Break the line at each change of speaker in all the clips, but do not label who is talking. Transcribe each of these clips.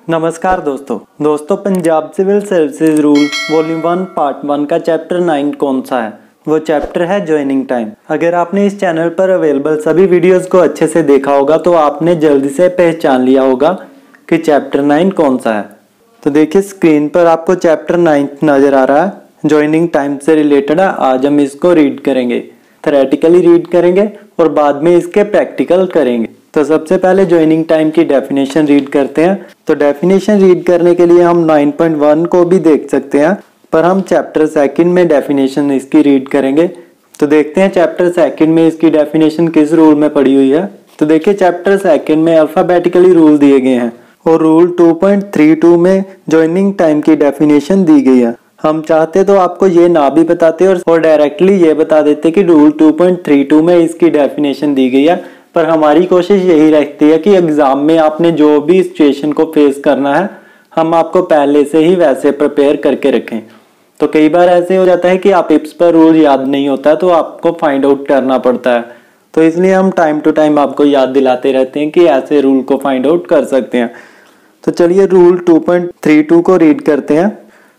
नमस्कार दोस्तों Punjab civil services rule volume 1 part 1 का चैप्टर 9 कौन सा है? वो चैप्टर है ज्वाइनिंग टाइम। अगर आपने इस चैनल पर अवेलेबल सभी वीडियोस को अच्छे से देखा होगा तो आपने जल्दी से पहचान लिया होगा कि चैप्टर 9 कौन सा है। तो देखिए स्क्रीन पर आपको चैप्टर 9 नजर आ रहा है, ज्वाइनिंग टाइम से रिलेटेड है। आज हम इसको रीड करेंगे, थ्योरेटिकली रीड करेंगे और बाद में इसके प्रैक्टिकल करेंगे। तो सबसे पहले ज्वाइनिंग टाइम की डेफिनेशन रीड करते हैं। तो डेफिनेशन रीड करने के लिए हम 9.1 को भी देख सकते हैं, पर हम चैप्टर 2 में डेफिनेशन इसकी रीड करेंगे। तो देखते हैं चैप्टर 2 में इसकी डेफिनेशन किस रूल में पड़ी हुई है। तो देखिए चैप्टर 2 में अल्फाबेटिकली रूल दिए गए हैं और रूल 2.32 में ज्वाइनिंग टाइम की डेफिनेशन दी गई है। हम चाहते तो आपको ये ना भी बताते और डायरेक्टली ये बता देते कि रूल 2.32 में इसकी डेफिनेशन दी गई है, पर हमारी कोशिश यही रहती है कि एग्जाम में आपने जो भी सिचुएशन को फेस करना है हम आपको पहले से ही वैसे प्रिपेयर करके रखें। तो कई बार ऐसे हो जाता है कि आप इप्स पर रूल याद नहीं होता है तो आपको फाइंड आउट करना पड़ता है, तो इसलिए हम टाइम टू टाइम आपको याद दिलाते रहते हैं कि ऐसे रूल को फाइंड आउट कर सकते हैं। तो चलिए रूल 2.32 को रीड करते हैं।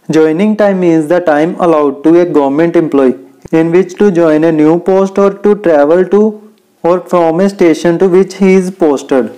Joining time is the time allowed to a government employ in which to join a new post और टू ट्रेवल टू और from a station to which he is posted.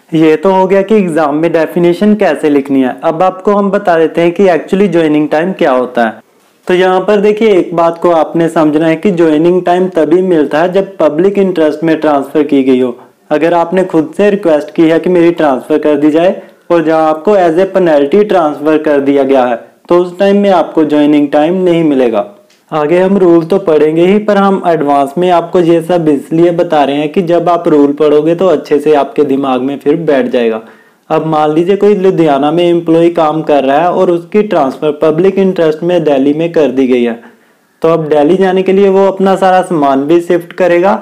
ये तो हो गया कि एग्जाम में डेफिनेशन कैसे लिखनी है। अब आपको हम बता देते हैं कि एक्चुअली ज्वाइनिंग टाइम क्या होता है। तो यहाँ पर देखिए एक बात को आपने समझना है कि ज्वाइनिंग टाइम तभी मिलता है जब पब्लिक इंटरेस्ट में ट्रांसफर की गई हो। अगर आपने खुद से रिक्वेस्ट की है कि मेरी ट्रांसफर कर दी जाए और जहाँ आपको एज ए पेनल्टी ट्रांसफर कर दिया गया है तो उस टाइम में आपको ज्वाइनिंग टाइम नहीं मिलेगा। आगे हम रूल तो पढ़ेंगे ही, पर हम एडवांस में आपको ये सब इसलिए बता रहे हैं कि जब आप रूल पढ़ोगे तो अच्छे से आपके दिमाग में फिर बैठ जाएगा। अब मान लीजिए कोई लुधियाना में एम्प्लॉय काम कर रहा है और उसकी ट्रांसफर पब्लिक इंटरेस्ट में दिल्ली में कर दी गई है, तो अब दिल्ली जाने के लिए वो अपना सारा सामान भी शिफ्ट करेगा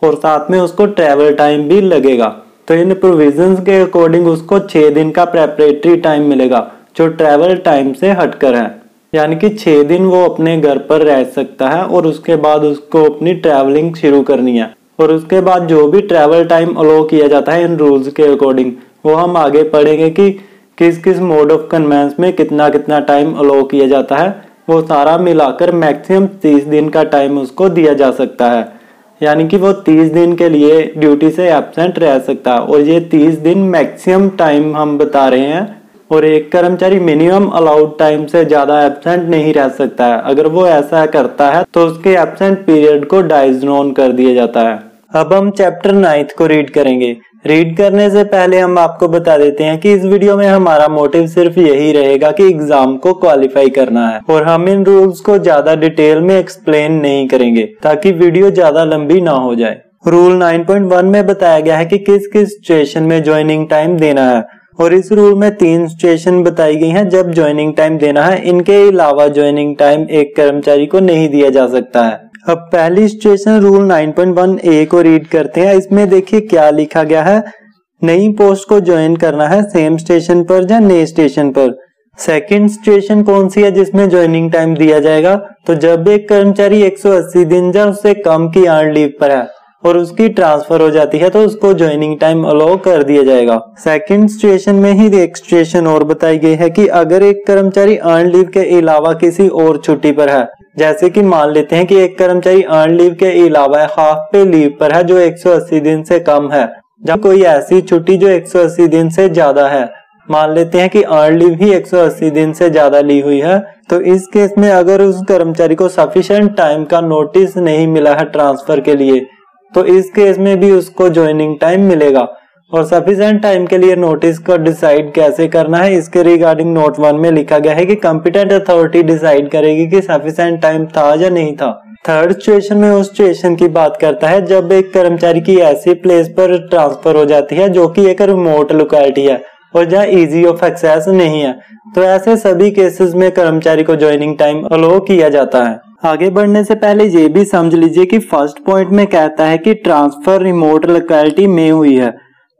और साथ में उसको ट्रेवल टाइम भी लगेगा। तो इन प्रोविजंस के अकॉर्डिंग उसको 6 दिन का प्रेपरेटरी टाइम मिलेगा जो ट्रेवल टाइम से हटकर है, यानी कि 6 दिन वो अपने घर पर रह सकता है और उसके बाद उसको अपनी ट्रैवलिंग शुरू करनी है। और उसके बाद जो भी ट्रैवल टाइम अलो किया जाता है इन रूल्स के अकॉर्डिंग वो हम आगे पढ़ेंगे कि किस किस मोड ऑफ कन्वेंस में कितना कितना टाइम अलो किया जाता है। वो सारा मिलाकर मैक्सिमम 30 दिन का टाइम उसको दिया जा सकता है, यानी कि वो 30 दिन के लिए ड्यूटी से एब्सेंट रह सकता है। और ये 30 दिन मैक्सिमम टाइम हम बता रहे हैं और एक कर्मचारी मिनिमम अलाउड टाइम से ज्यादा एब्सेंट नहीं रह सकता है। अगर वो ऐसा करता है तो उसके एब्सेंट पीरियड को डाइजोन कर दिया जाता है। अब हम चैप्टर 9 को रीड करेंगे। रीड करने से पहले हम आपको बता देते हैं कि इस वीडियो में हमारा मोटिव सिर्फ यही रहेगा कि एग्जाम को क्वालिफाई करना है और हम इन रूल्स को ज्यादा डिटेल में एक्सप्लेन नहीं करेंगे ताकि वीडियो ज्यादा लंबी ना हो जाए। रूल 9.1 में बताया गया है कि किस किस सिचुएशन में ज्वाइनिंग टाइम देना है और इस रूल में 3 सिचुएशन बताई गई हैं जब ज्वाइनिंग टाइम देना है। इनके अलावा ज्वाइनिंग टाइम एक कर्मचारी को नहीं दिया जा सकता है। अब पहली सिचुएशन रूल 9.1 ए को रीड करते हैं। इसमें देखिए क्या लिखा गया है, नई पोस्ट को ज्वाइन करना है सेम स्टेशन पर या नए स्टेशन पर। सेकंड सिचुएशन कौन सी है जिसमें ज्वाइनिंग टाइम दिया जाएगा? तो जब एक कर्मचारी 180 दिन या उससे कम की अर्न लीव पर है और उसकी ट्रांसफर हो जाती है तो उसको ज्वाइनिंग टाइम अलाउ कर दिया जाएगा। सेकंड सिचुएशन में ही एक सिचुएशन और बताई गई है कि अगर एक कर्मचारी अर्न लीव के अलावा किसी और छुट्टी पर है, जैसे कि मान लेते हैं कि एक कर्मचारी अर्न लीव के अलावा हाफ पे लीव पर है जो 180 दिन से कम है, जब कोई ऐसी छुट्टी जो 180 दिन से ज्यादा है, मान लेते हैं कि अर्न लीव ही 180 दिन से ज्यादा ली हुई है, तो इस केस में अगर उस कर्मचारी को सफिशिएंट टाइम का नोटिस नहीं मिला है ट्रांसफर के लिए तो इस केस में भी उसको ज्वाइनिंग टाइम मिलेगा। और सफिशिएंट टाइम के लिए नोटिस को डिसाइड कैसे करना है इसके रिगार्डिंग नोट 1 में लिखा गया है कि कंपिटेंट अथॉरिटी डिसाइड करेगी कि सफिशिएंट टाइम था या नहीं था। थर्ड सिचुएशन में उस सिचुएशन की बात करता है जब एक कर्मचारी की ऐसी प्लेस पर ट्रांसफर हो जाती है जो कि एक रिमोट लोकेलिटी है और जहाँ इजी ऑफ एक्सेस नहीं है, तो ऐसे सभी केसेस में कर्मचारी को ज्वाइनिंग टाइम अलो किया जाता है। आगे बढ़ने से पहले ये भी समझ लीजिए कि फर्स्ट पॉइंट में कहता है कि ट्रांसफर रिमोट लोकेलिटी में हुई है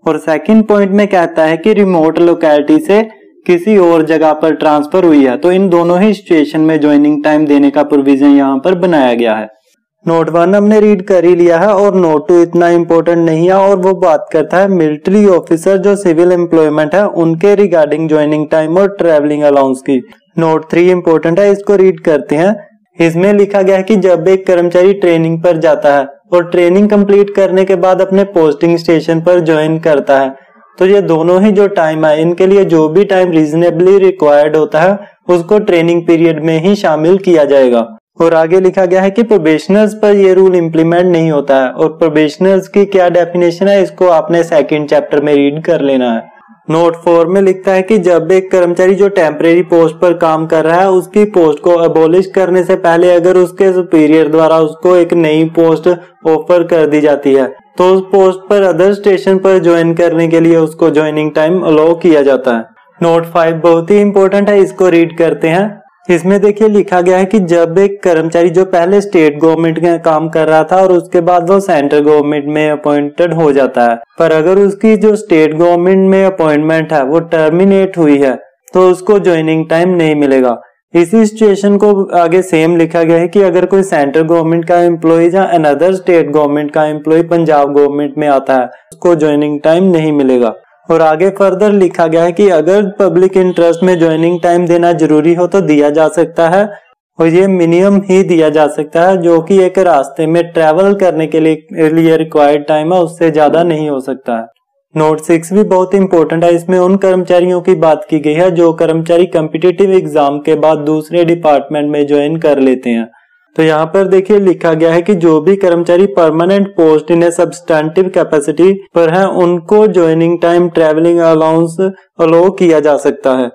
और सेकंड पॉइंट में कहता है कि रिमोट लोकेलिटी से किसी और जगह पर ट्रांसफर हुई है। तो इन दोनों ही सिचुएशन में ज्वाइनिंग टाइम देने का प्रोविजन यहाँ पर बनाया गया है। नोट 1 हमने रीड कर ही लिया है और नोट 2 इतना इम्पोर्टेंट नहीं है और वो बात करता है मिलिट्री ऑफिसर जो सिविल एम्प्लॉयमेंट है उनके रिगार्डिंग ज्वाइनिंग टाइम और ट्रैवलिंग अलाउंस की। नोट 3 इम्पोर्टेंट है, इसको रीड करते हैं। इसमें लिखा गया है कि जब एक कर्मचारी ट्रेनिंग पर जाता है और ट्रेनिंग कंप्लीट करने के बाद अपने पोस्टिंग स्टेशन पर ज्वाइन करता है तो ये दोनों ही जो टाइम है इनके लिए जो भी टाइम रीजनेबली रिक्वायर्ड होता है उसको ट्रेनिंग पीरियड में ही शामिल किया जाएगा। और आगे लिखा गया है कि प्रोबेशनर्स पर ये रूल इंप्लीमेंट नहीं होता है और प्रोबेशनर्स की क्या डेफिनेशन है इसको आपने सेकंड चैप्टर में रीड कर लेना है। नोट 4 में लिखता है कि जब एक कर्मचारी जो टेम्परेरी पोस्ट पर काम कर रहा है उसकी पोस्ट को अबॉलिश करने से पहले अगर उसके सुपीरियर द्वारा उसको एक नई पोस्ट ऑफर कर दी जाती है तो उस पोस्ट पर अदर स्टेशन पर ज्वाइन करने के लिए उसको ज्वाइनिंग टाइम अलाउ किया जाता है। नोट 5 बहुत ही इंपॉर्टेंट है, इसको रीड करते हैं। इसमें देखिए लिखा गया है कि जब एक कर्मचारी जो पहले स्टेट गवर्नमेंट में काम कर रहा था और उसके बाद वो सेंट्रल गवर्नमेंट में अपॉइंटेड हो जाता है, पर अगर उसकी जो स्टेट गवर्नमेंट में अपॉइंटमेंट है वो टर्मिनेट हुई है तो उसको ज्वाइनिंग टाइम नहीं मिलेगा। इसी सिचुएशन को आगे सेम लिखा गया है कि अगर कोई सेंट्रल गवर्नमेंट का एम्प्लॉय या अनदर स्टेट गवर्नमेंट का एम्प्लॉय पंजाब गवर्नमेंट में आता है उसको ज्वाइनिंग टाइम नहीं मिलेगा। और आगे फर्दर लिखा गया है कि अगर पब्लिक इंटरेस्ट में ज्वाइनिंग टाइम देना जरूरी हो तो दिया जा सकता है और ये मिनिमम ही दिया जा सकता है जो कि एक रास्ते में ट्रैवल करने के लिए रिक्वायर्ड टाइम है, उससे ज्यादा नहीं हो सकता है। नोट 6 भी बहुत इंपॉर्टेंट है, इसमें उन कर्मचारियों की बात की गई है जो कर्मचारी कॉम्पिटिटिव एग्जाम के बाद दूसरे डिपार्टमेंट में ज्वाइन कर लेते हैं। तो यहाँ पर देखिए लिखा गया है कि जो भी कर्मचारी परमानेंट पोस्ट इन ए सब्सटेंटिव कैपेसिटी पर है उनको joining time travelling allowance allow किया जा सकता है।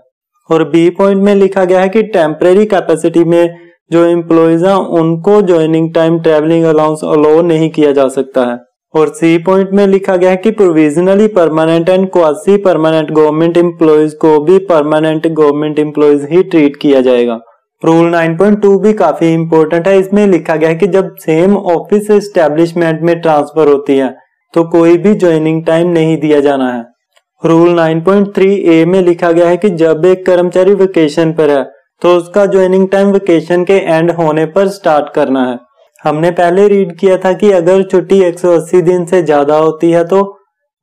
और बी पॉइंट में लिखा गया है कि टेम्परेरी कैपेसिटी में जो एम्प्लॉइज हैं उनको joining time travelling allowance allow नहीं किया जा सकता है। और सी पॉइंट में लिखा गया है कि provisionally permanent and quasi permanent government employees को भी परमानेंट गवर्नमेंट एम्प्लॉइज ही ट्रीट किया जाएगा। रूल 9.2 भी काफी इंपॉर्टेंट है, इसमें लिखा गया है कि जब सेम ऑफिस एस्टेब्लिशमेंट में ट्रांसफर होती है तो कोई भी ज्वाइनिंग टाइम नहीं दिया जाना है। रूल 9.3 में लिखा गया है कि जब एक कर्मचारी वेकेशन पर है तो उसका ज्वाइनिंग टाइम वेकेशन के एंड होने पर स्टार्ट करना है। हमने पहले रीड किया था कि अगर छुट्टी 180 दिन से ज्यादा होती है तो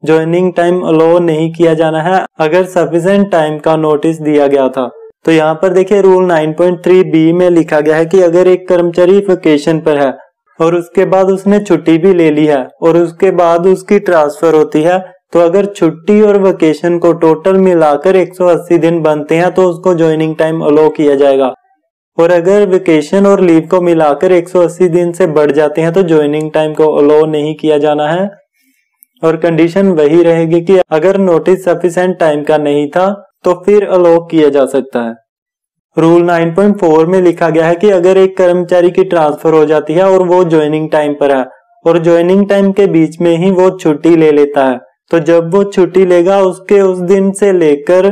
ज्वाइनिंग टाइम अलाउ नहीं किया जाना है अगर सफिशिएंट टाइम का नोटिस दिया गया था। तो यहाँ पर देखिए रूल 9.3 में लिखा गया है कि अगर एक कर्मचारी वेकेशन पर है और उसके बाद उसने छुट्टी भी ले ली है और उसके बाद उसकी ट्रांसफर होती है तो अगर छुट्टी और वेकेशन को टोटल मिलाकर 180 दिन बनते हैं तो उसको ज्वाइनिंग टाइम अलाउ किया जाएगा। और अगर वेकेशन और लीव को मिलाकर 180 दिन से बढ़ जाते हैं तो ज्वाइनिंग टाइम को अलाउ नहीं किया जाना है और कंडीशन वही रहेगी कि अगर नोटिस सफिशिएंट टाइम का नहीं था तो फिर अलाउ किया जा सकता है। रूल 9.4 में लिखा गया है कि अगर एक कर्मचारी की ट्रांसफर हो जाती है और वो ज्वाइनिंग टाइम पर है और ज्वाइनिंग टाइम के बीच में ही वो छुट्टी ले लेता है तो जब वो छुट्टी लेगा उसके उस दिन से लेकर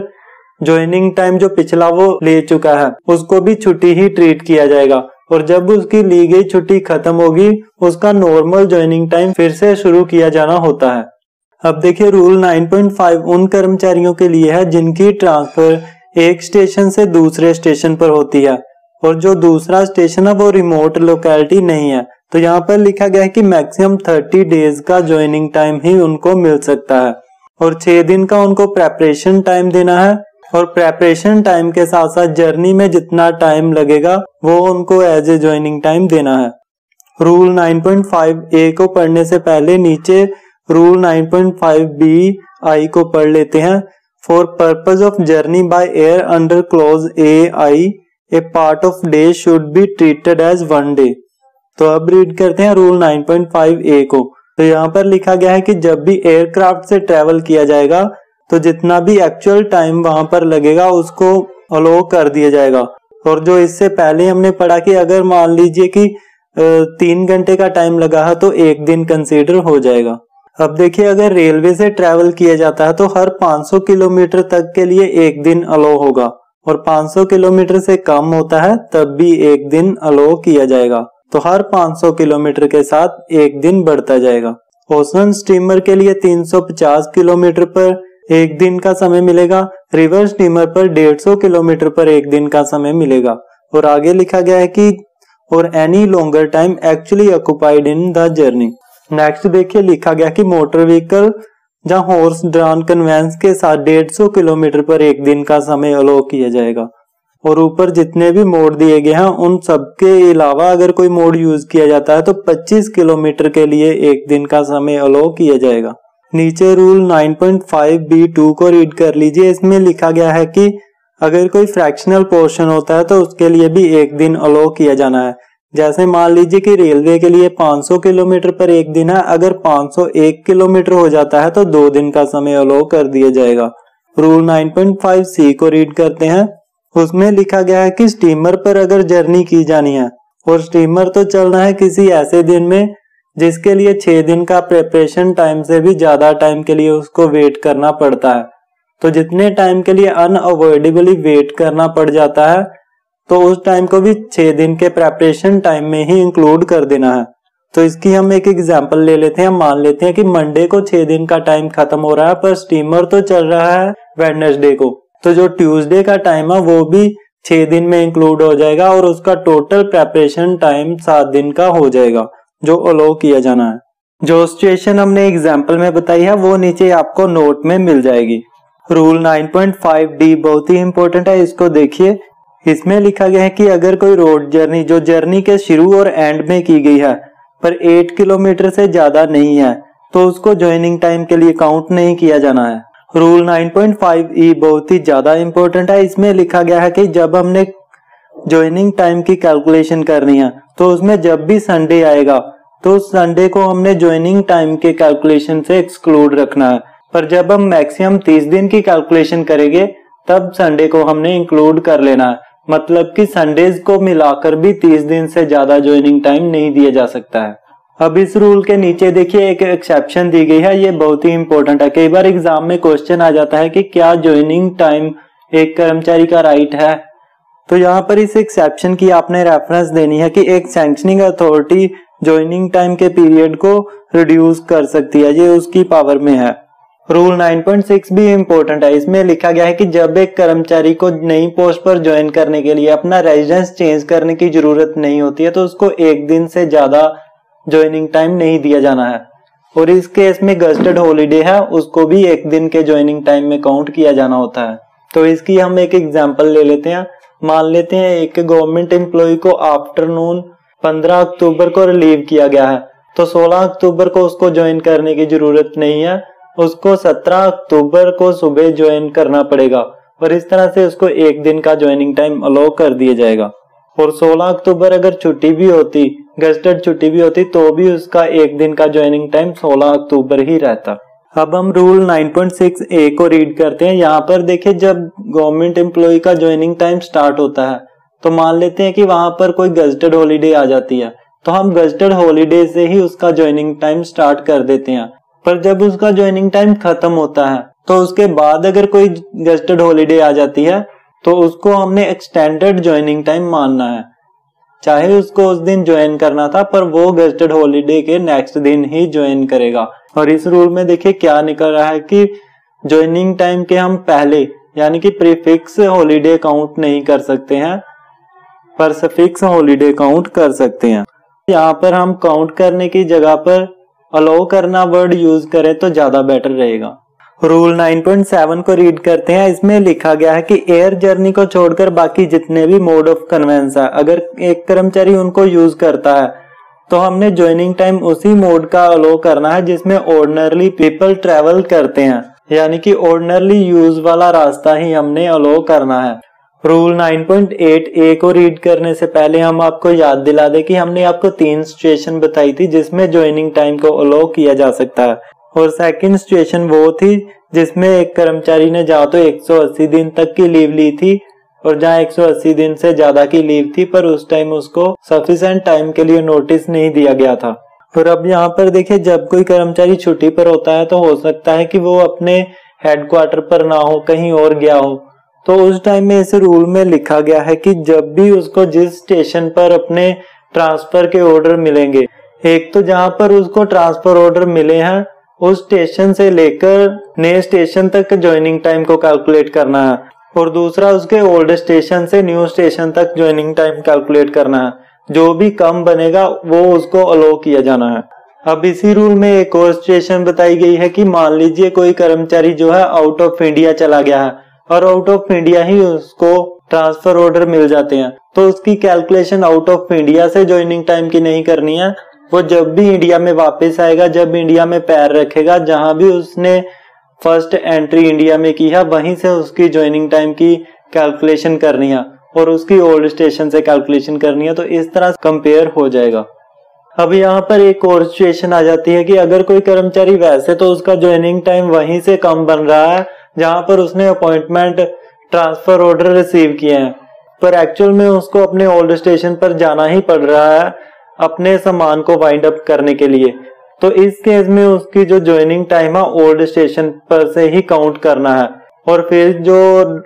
ज्वाइनिंग टाइम जो पिछला वो ले चुका है उसको भी छुट्टी ही ट्रीट किया जाएगा और जब उसकी ली गई छुट्टी खत्म होगी उसका नॉर्मल ज्वाइनिंग टाइम फिर से शुरू किया जाना होता है। अब देखिए रूल 9.5 उन कर्मचारियों के लिए है जिनकी ट्रांसफर एक स्टेशन से दूसरे स्टेशन पर होती है और जो दूसरा स्टेशन है वो रिमोट लोकेलिटी नहीं है। तो यहाँ पर लिखा गया है कि मैक्सिमम 30 डेज का ज्वाइनिंग टाइम ही उनको मिल सकता है और 6 दिन का उनको प्रेपरेशन टाइम देना है और प्रेपरेशन टाइम के साथ साथ जर्नी में जितना टाइम लगेगा वो उनको एज ए ज्वाइनिंग टाइम देना है। रूल 9.5 को पढ़ने से पहले नीचे रूल 9.5 को पढ़ लेते हैं। For purpose of journey by air under clause A part of day should be treated as 1 day. तो अब रीड करते हैं रूल 9.5 को। तो यहाँ पर लिखा गया है कि जब भी एयरक्राफ्ट से ट्रेवल किया जाएगा तो जितना भी एक्चुअल टाइम वहां पर लगेगा उसको अलाउ कर दिया जाएगा। और जो इससे पहले हमने पढ़ा कि अगर मान लीजिए कि 3 घंटे का टाइम लगा है तो 1 दिन कंसीडर हो जाएगा। अब देखिए अगर रेलवे से ट्रेवल किया जाता है तो हर 500 किलोमीटर तक के लिए 1 दिन अलाउ होगा और 500 किलोमीटर से कम होता है तब भी 1 दिन अलाउ किया जाएगा। तो हर 500 किलोमीटर के साथ 1 दिन बढ़ता जाएगा। ओशन स्टीमर के लिए 350 किलोमीटर पर 1 दिन का समय मिलेगा, रिवर स्टीमर पर 150 किलोमीटर पर 1 दिन का समय मिलेगा। और आगे लिखा गया है कि और any longer time actually occupied in the journey. Next देखिए लिखा गया कि मोटर व्हीकल जहां हॉर्स ड्रान कन्वेंस के साथ 150 किलोमीटर पर एक दिन का समय अलो किया जाएगा। और ऊपर जितने भी मोड दिए गए हैं उन सब के अलावा अगर कोई मोड यूज किया जाता है तो 25 किलोमीटर के लिए एक दिन का समय अलो किया जाएगा। नीचे रूल 9.5B2 को रीड कर लीजिए। इसमें लिखा गया है कि अगर कोई फ्रैक्शनल पोर्शन होता है तो उसके लिए भी एक दिन अलो किया जाना है। जैसे मान लीजिए कि रेलवे के लिए 500 किलोमीटर पर एक दिन है, अगर 501 किलोमीटर हो जाता है तो 2 दिन का समय अलो कर दिया जाएगा। रूल 9.5C को रीड करते हैं। उसमें लिखा गया है कि स्टीमर पर अगर जर्नी की जानी है और स्टीमर तो चलना है किसी ऐसे दिन में जिसके लिए 6 दिन का प्रिपरेशन टाइम से भी ज्यादा टाइम के लिए उसको वेट करना पड़ता है, तो जितने टाइम के लिए अनअवॉइडेबली वेट करना पड़ जाता है तो उस टाइम को भी 6 दिन के प्रिपरेशन टाइम में ही इंक्लूड कर देना है। तो इसकी हम एक एग्जांपल ले लेते हैं। मान लेते हैं कि मंडे को 6 दिन का टाइम खत्म हो रहा है पर स्टीमर तो चल रहा है वेडनेसडे को, तो जो ट्यूसडे का टाइम है वो भी 6 दिन में इंक्लूड हो जाएगा और उसका टोटल प्रिपरेशन टाइम 7 दिन का हो जाएगा जो अलो किया जाना है। जो सिचुएशन हमने एग्जांपल में बताई है वो नीचे आपको नोट में मिल जाएगी। रूल 9.5D बहुत ही इंपॉर्टेंट है, इसको देखिए। इसमें लिखा गया है कि अगर कोई रोड जर्नी जो जर्नी के शुरू और एंड में की गई है पर 8 किलोमीटर से ज्यादा नहीं है तो उसको ज्वाइनिंग टाइम के लिए काउंट नहीं किया जाना है। रूल 9.5E बहुत ही ज्यादा इंपॉर्टेंट है। इसमें लिखा गया है कि जब हमने ज्वाइनिंग टाइम की कैलकुलेशन करनी है तो उसमें जब भी संडे आएगा तो संडे को हमने ज्वाइनिंग टाइम के कैलकुलेशन से एक्सक्लूड रखना है, पर जब हम मैक्सिमम 30 दिन की कैलकुलेशन करेंगे तब संडे को हमने इंक्लूड कर लेना है। मतलब कि संडेज को मिलाकर भी 30 दिन से ज्यादा ज्वाइनिंग टाइम नहीं दिया जा सकता है। अब इस रूल के नीचे देखिए एक एक्सेप्शन दी गई है, ये बहुत ही इंपॉर्टेंट है। कई बार एग्जाम में क्वेश्चन आ जाता है कि क्या ज्वाइनिंग टाइम एक कर्मचारी का राइट है, तो यहाँ पर इस एक्सेप्शन की आपने रेफरेंस देनी है कि एक सैंक्शनिंग अथॉरिटी ज्वाइनिंग टाइम के पीरियड को रिड्यूस कर सकती है, ये उसकी पावर में है। रूल 9.6 भी इम्पोर्टेंट है। इसमें लिखा गया है कि जब एक कर्मचारी को नई पोस्ट पर ज्वाइन करने के लिए अपना रेजिडेंस चेंज करने की जरूरत नहीं होती है तो उसको एक दिन से ज्यादा ज्वाइनिंग टाइम नहीं दिया जाना है। और इस केस में गस्टेड हॉलीडे है उसको भी एक दिन के ज्वाइनिंग टाइम में काउंट किया जाना होता है। तो इसकी हम एक एग्जांपल ले लेते हैं। मान लेते हैं एक गवर्नमेंट एम्प्लॉय को आफ्टरनून 15 अक्टूबर को रिलीव किया गया है, तो 16 अक्टूबर को उसको ज्वाइन करने की जरूरत नहीं है, उसको 17 अक्टूबर को सुबह ज्वाइन करना पड़ेगा और इस तरह से उसको एक दिन का ज्वाइनिंग टाइम अलो कर दिया जाएगा। और 16 अक्टूबर अगर छुट्टी भी होती, गस्टेड छुट्टी भी होती, तो भी उसका एक दिन का ज्वाइनिंग टाइम 16 अक्टूबर ही रहता। अब हम रूल 9.6A को रीड करते हैं। यहाँ पर देखिए जब गवर्नमेंट एम्प्लॉय का ज्वाइनिंग टाइम स्टार्ट होता है तो मान लेते हैं कि वहां पर कोई गस्टेड हॉलीडे आ जाती है, तो हम गस्टेड हॉलीडे से ही उसका ज्वाइनिंग टाइम स्टार्ट कर देते हैं। पर जब उसका ज्वाइनिंग टाइम खत्म होता है तो उसके बाद अगर कोई गस्टेड हॉलीडे आ जाती है तो उसको हमने एक्सटेंडेड ज्वाइनिंग टाइम मानना है, चाहे उसको उस दिन ज्वाइन करना था पर वो गस्टेड हॉलीडे के नेक्स्ट दिन ही ज्वाइन करेगा। और इस रूल में देखिए क्या निकल रहा है कि ज्वाइनिंग टाइम के हम पहले यानी कि प्रीफिक्स हॉलीडे काउंट नहीं कर सकते हैं पर सफिक्स हॉलीडे काउंट कर सकते हैं। यहाँ पर हम काउंट करने की जगह पर अलाउ करना वर्ड यूज करें तो ज्यादा बेटर रहेगा। रूल 9.7 को रीड करते हैं। इसमें लिखा गया है कि एयर जर्नी को छोड़कर बाकी जितने भी मोड ऑफ कन्वेंस है अगर एक कर्मचारी उनको यूज करता है तो हमने ज्वाइनिंग टाइम उसी मोड का अलाउ करना है जिसमें ऑर्डिनरली पीपल ट्रेवल करते हैं, यानी कि ऑर्डिनरली यूज वाला रास्ता ही हमने अलाउ करना है। रूल 9.8A को रीड करने से पहले हम आपको याद दिला दें कि हमने आपको 3 सिचुएशन बताई थी जिसमें ज्वाइनिंग टाइम को अलाउ किया जा सकता है। और सेकंड सिचुएशन वो थी जिसमें एक कर्मचारी ने जहाँ तो 180 दिन तक की लीव ली थी और जहाँ 180 दिन से ज्यादा की लीव थी पर उस टाइम उसको सफिशिएंट टाइम के लिए नोटिस नहीं दिया गया था। और अब यहाँ पर देखिए जब कोई कर्मचारी छुट्टी पर होता है तो हो सकता है कि वो अपने हेडक्वार्टर पर ना हो, कहीं और गया हो, तो उस टाइम में इस रूल में लिखा गया है कि जब भी उसको जिस स्टेशन पर अपने ट्रांसफर के ऑर्डर मिलेंगे, एक तो जहां पर उसको ट्रांसफर ऑर्डर मिले हैं उस स्टेशन से लेकर नए स्टेशन तक ज्वाइनिंग टाइम को कैलकुलेट करना है और दूसरा उसके ओल्ड स्टेशन से न्यू स्टेशन तक ज्वाइनिंग टाइम कैलकुलेट करना है। जो भी कम बनेगा वो उसको अलो किया जाना है। अब इसी रूल में एक और सिचुएशन बताई गई है कि मान लीजिए कोई कर्मचारी जो है आउट ऑफ इंडिया चला गया है और आउट ऑफ इंडिया ही उसको ट्रांसफर ऑर्डर मिल जाते हैं, तो उसकी कैलकुलेशन आउट ऑफ इंडिया से ज्वाइनिंग टाइम की नहीं करनी है। वो जब भी इंडिया में वापस आएगा, जब इंडिया में पैर रखेगा, जहां भी उसने फर्स्ट एंट्री इंडिया में की है वहीं से उसकी ज्वाइनिंग टाइम की कैलकुलेशन करनी है और उसकी ओल्ड स्टेशन से कैलकुलेशन करनी है। तो इस तरह कंपेयर हो जाएगा। अब यहाँ पर एक और सिचुएशन आ जाती है कि अगर कोई कर्मचारी वैसे तो उसका ज्वाइनिंग टाइम वहीं से कम बन रहा है जहां पर उसने अपॉइंटमेंट ट्रांसफर ऑर्डर रिसीव किए हैं, पर एक्चुअल में उसको अपने ओल्ड स्टेशन पर जाना ही पड़ रहा है अपने सामान को वाइंड अप करने के लिए। तो इस केस में उसकी जो ज्वाइनिंग टाइम है ओल्ड स्टेशन पर से ही काउंट करना है और फिर जो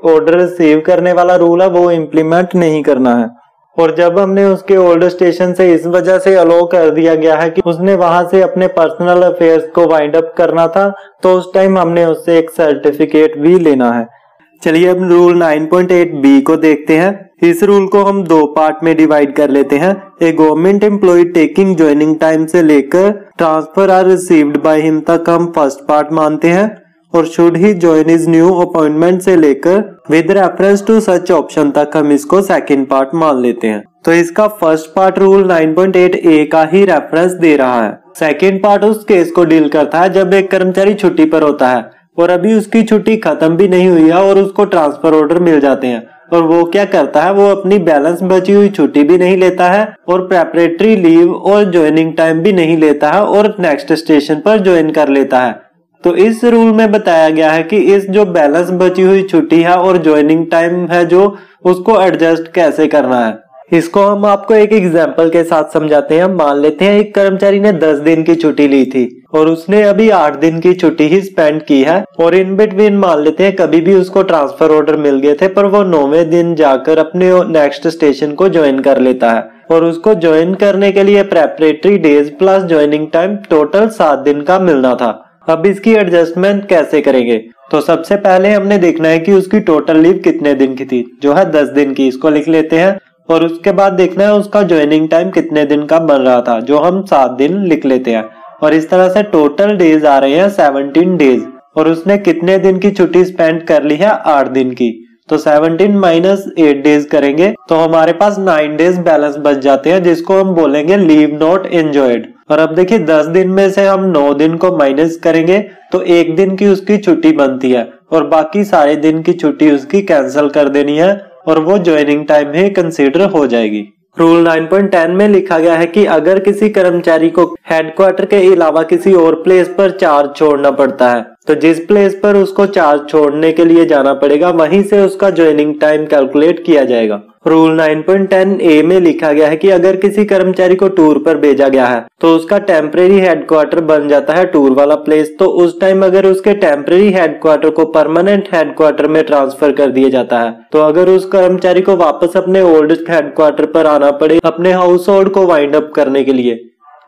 ऑर्डर रिसीव करने वाला रूल है वो इम्प्लीमेंट नहीं करना है। और जब हमने उसके ओल्ड स्टेशन से इस वजह से अलो कर दिया गया है कि उसने वहां से अपने पर्सनल अफेयर्स को वाइंड अप करना था, तो उस टाइम हमने उससे एक सर्टिफिकेट भी लेना है। चलिए अब रूल 9.8b को देखते हैं। इस रूल को हम दो पार्ट में डिवाइड कर लेते हैं। A government employ taking joining time से लेकर transfer are received by him तक हम फर्स्ट पार्ट मानते हैं और should he join his new appointment से लेकर with reference to such option तक हम इसको सेकंड पार्ट मान लेते हैं। तो इसका फर्स्ट पार्ट रूल 9.8a का ही रेफरेंस दे रहा है। सेकंड पार्ट उस केस को डील करता है जब एक कर्मचारी छुट्टी पर होता है और अभी उसकी छुट्टी खत्म भी नहीं हुई है और उसको ट्रांसफर ऑर्डर मिल जाते हैं, और वो क्या करता है, वो अपनी बैलेंस बची हुई छुट्टी भी नहीं लेता है और प्रेपरेटरी लीव और ज्वाइनिंग टाइम भी नहीं लेता है और नेक्स्ट स्टेशन पर ज्वाइन कर लेता है। तो इस रूल में बताया गया है कि इस जो बैलेंस बची हुई छुट्टी है और ज्वाइनिंग टाइम है जो उसको एडजस्ट कैसे करना है। इसको हम आपको एक एग्जांपल के साथ समझाते हैं। मान लेते हैं एक कर्मचारी ने 10 दिन की छुट्टी ली थी और उसने अभी 8 दिन की छुट्टी ही स्पेंड की है और इन बिटवीन मान लेते हैं कभी भी उसको ट्रांसफर ऑर्डर मिल गए थे, पर वो 9वें दिन जाकर अपने नेक्स्ट स्टेशन को ज्वाइन कर लेता है और उसको ज्वाइन करने के लिए preparatory days plus joining time total 7 दिन का मिलना था। अब इसकी एडजस्टमेंट कैसे करेंगे? तो सबसे पहले हमने देखना है कि उसकी टोटल लीव कितने दिन की थी, जो है 10 दिन की, इसको लिख लेते हैं। और उसके बाद देखना है उसका ज्वाइनिंग टाइम कितने दिन का बन रहा था, जो हम 7 दिन लिख लेते हैं। और इस तरह से टोटल डेज आ रहे हैं 17 डेज और उसने कितने दिन की छुट्टी स्पेंड कर ली है, 8 दिन की। तो 17 माइनस 8 डेज करेंगे तो हमारे पास 9 डेज बैलेंस बच जाते हैं, जिसको हम बोलेंगे लीव नॉट एंजॉयड। और अब देखिए 10 दिन में से हम 9 दिन को माइनस करेंगे तो 1 दिन की उसकी छुट्टी बनती है और बाकी सारे दिन की छुट्टी उसकी कैंसिल कर देनी है और वो ज्वाइनिंग टाइम ही कंसीडर हो जाएगी। रूल 9.10 में लिखा गया है कि अगर किसी कर्मचारी को हेडक्वार्टर के अलावा किसी और प्लेस पर चार्ज छोड़ना पड़ता है तो जिस प्लेस पर उसको चार्ज छोड़ने के लिए जाना पड़ेगा वहीं से उसका ज्वाइनिंग टाइम कैलकुलेट किया जाएगा। रूल 9.10a में लिखा गया है कि अगर किसी कर्मचारी को टूर पर भेजा गया है तो उसका टेम्परेरी हेडक्वार्टर बन जाता है टूर वाला प्लेस। तो उस टाइम अगर उसके टेम्परेरी हेडक्वार्टर को परमानेंट हेडक्वार्टर में ट्रांसफर कर दिया जाता है, तो अगर उस कर्मचारी को वापस अपने ओल्ड हेडक्वार्टर पर आना पड़े अपने हाउस होल्ड को वाइंड अप करने के लिए,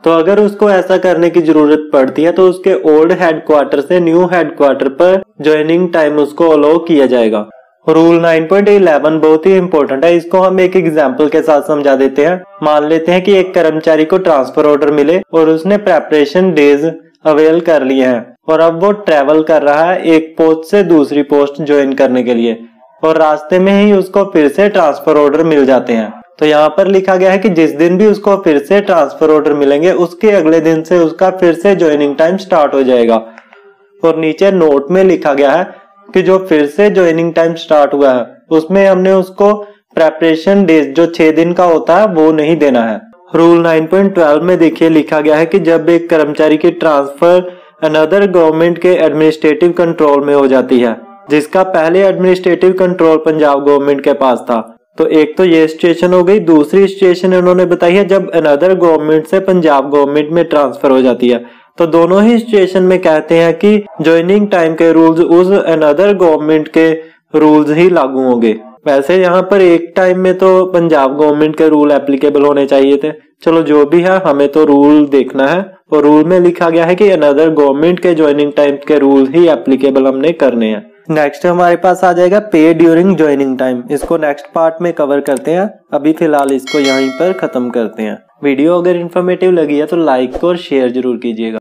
तो अगर उसको ऐसा करने की जरूरत पड़ती है तो उसके ओल्ड हेडक्वार्टर से न्यू हेडक्वार्टर पर ज्वाइनिंग टाइम उसको अलाउ किया जाएगा। रूल 9.11 बहुत ही इंपॉर्टेंट है, इसको हम एक एग्जांपल के साथ समझा देते हैं। मान लेते हैं कि एक कर्मचारी को ट्रांसफर ऑर्डर मिले और उसने प्रेपरेशन डेज अवेल कर लिए हैं और अब वो ट्रेवल कर रहा है एक पोस्ट से दूसरी पोस्ट ज्वाइन करने के लिए और रास्ते में ही उसको फिर से ट्रांसफर ऑर्डर मिल जाते हैं। तो यहाँ पर लिखा गया है कि जिस दिन भी उसको फिर से ट्रांसफर ऑर्डर मिलेंगे उसके अगले दिन से उसका फिर से ज्वाइनिंग टाइम स्टार्ट हो जाएगा। और नीचे नोट में लिखा गया है कि जो फिर से ज्वाइनिंग टाइम स्टार्ट हुआ है उसमें हमने उसको प्रेपरेशन डेज जो 6 दिन का होता है वो नहीं देना है। रूल 9.12 में देखिए लिखा गया है कि जब एक कर्मचारी की ट्रांसफर अनदर गवर्नमेंट के एडमिनिस्ट्रेटिव कंट्रोल में हो जाती है जिसका पहले एडमिनिस्ट्रेटिव कंट्रोल पंजाब गवर्नमेंट के पास था, तो एक तो ये सिचुएशन हो गई। दूसरी सिचुएशन उन्होंने बताई है जब अनदर गवर्नमेंट से पंजाब गवर्नमेंट में ट्रांसफर हो जाती है। तो दोनों ही सिचुएशन में कहते हैं कि ज्वाइनिंग टाइम के रूल्स उस अनदर गवर्नमेंट के रूल्स ही लागू होंगे। वैसे यहाँ पर एक टाइम में तो पंजाब गवर्नमेंट के रूल एप्लीकेबल होने चाहिए थे, चलो जो भी है हमें तो रूल देखना है। और रूल में लिखा गया है कि अनदर गवर्नमेंट के ज्वाइनिंग टाइम के रूल ही एप्लीकेबल हमने करने हैं। नेक्स्ट हमारे पास आ जाएगा पे ड्यूरिंग ज्वाइनिंग टाइम। इसको नेक्स्ट पार्ट में कवर करते हैं, अभी फिलहाल इसको यहीं पर खत्म करते हैं। वीडियो अगर इन्फॉर्मेटिव लगी है तो लाइक और शेयर जरूर कीजिएगा।